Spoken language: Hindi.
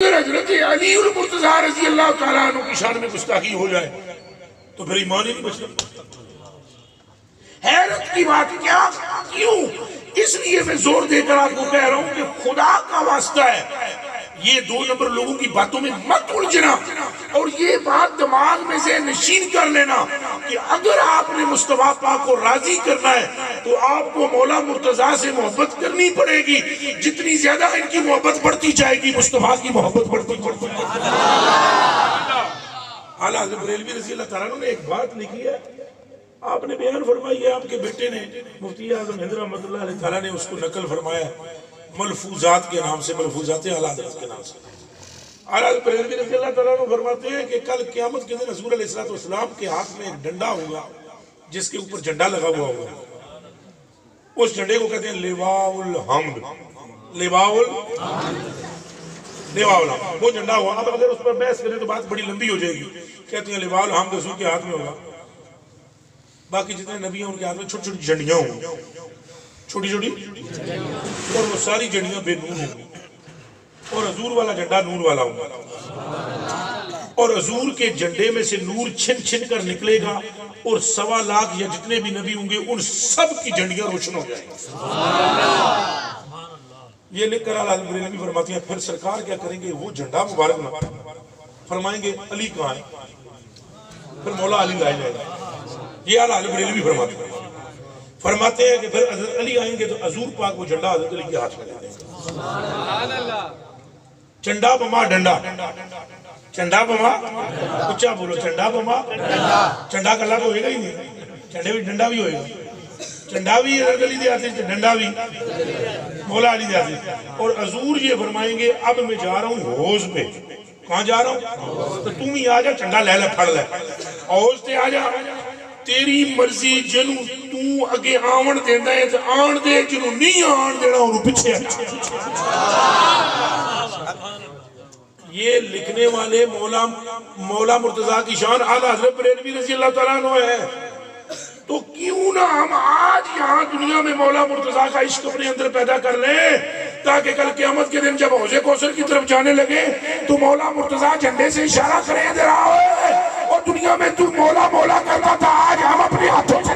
हजरत अली उल मुर्तज़ा रज़ी अल्लाह तआला अन्हु की शान में गुस्ताखी हो जाए तो फिर ईमान ही नहीं बचता। हैरत की बात क्या, क्यों? इसलिए मैं जोर देकर आपको कह रहा हूं कि खुदा का वास्ता है, ये दो नंबर लोगों की बातों में मत उलझना और ये बात दिमाग में से नशीन कर लेना कि अगर आपने मुस्तफा पाक को राजी करना है तो आपको मौला मुर्तजा से मोहब्बत करनी पड़ेगी। जितनी ज्यादा इनकी मोहब्बत बढ़ती जाएगी मुस्तफा की मोहब्बत बढ़ती जाएगी। आला हज़रत बरेलवी रज़ी अल्लाह तआला ने एक बात लिखी है, आपने बयान फरमाई है, आपके बेटे ने मुफ्ती आज़म हिंद रहमतुल्लाह अलैह तआला ने उसको नकल फरमाया मलफूजात के नाम से, मलफूजात आला हज़रत के नाम से। आला हज़रत बरेलवी रज़ी अल्लाह तआला ने फरमाते हैं कि कल क़यामत के दिन हुज़ूर अलैहिस्सलाम के हाथ में एक डंडा होगा जिसके ऊपर झंडा लगा हुआ होगा। उस झंडे को कहते हैं लिवाउल हम्द, लिवाउल हम्द, वो झंडा हुआ। अब अगर उस पर बहस करें तो बात बड़ी लंबी हो जाएगी। कहते हैं लिवाउल हम्द रसूल के हाथ में होगा, बाकी जितने नबी हैं उनके हाथ में छोटी छोटी झंडियां होंगी, छोटी छोटी, और वो सारी झंडियां बेनूर होंगी और हजूर वाला झंडा नूर वाला होगा और हजूर के झंडे में से नूर छिन छिन कर निकलेगा और 1.25 लाख या जितने भी नबी होंगे उन सब की झंडियां रोशन हो जाएंगी। ये लिख कर आला हज़रत बरेलवी फरमाती हैं, फिर सरकार क्या करेंगे, वो झंडा मुबारक ना फरमाएंगे अली कहाँ है, फिर मौला अली लाए जाएगा। ये आला हज़रत बरेलवी फरमाते हैं कि फिर हज़रत अली आएंगे तो हजूर पाक वो झंडा हज़रत अली के हाथ में दे देंगे। चंडा बमा डंडा, चंडा बमा, ऊंचा बोलो, चंडा बमा, चंडा कला तो होएगा ही नहीं, चंडे भी डंडा भी होएगा, चंडा भी हज़रत अली दे आते, डंडा भी मौला अली दे आते। और हजूर ये फरमाएंगे अब मैं जा रहा हूँ हौज पे। कहाँ जा रहा हूँ? तो तुम ही आ जा, चंडा ले ले फड़ ले, हौज पे आ जा, तेरी मर्जी, जिनू तू अगे आवन देंदा है तो आन दे, जिनू नहीं आन देना उन्हें पीछे। ये लिखने वाले मौला मुर्तजा की शान आला हज़रत बरेलवी रज़ी अल्लाह तआला अन्हु है। तो क्यों ना हम आज यहाँ दुनिया में मौला मुर्तजा का इश्क अपने अंदर पैदा कर लें ताकि कल क़यामत के दिन जब हौज़े कौसर की तरफ जाने लगे तो मौला मुर्तजा झंडे से इशारा करे, इधर आओ, और दुनिया में तू मौला मौला करता था, आज हम अपने हाथों से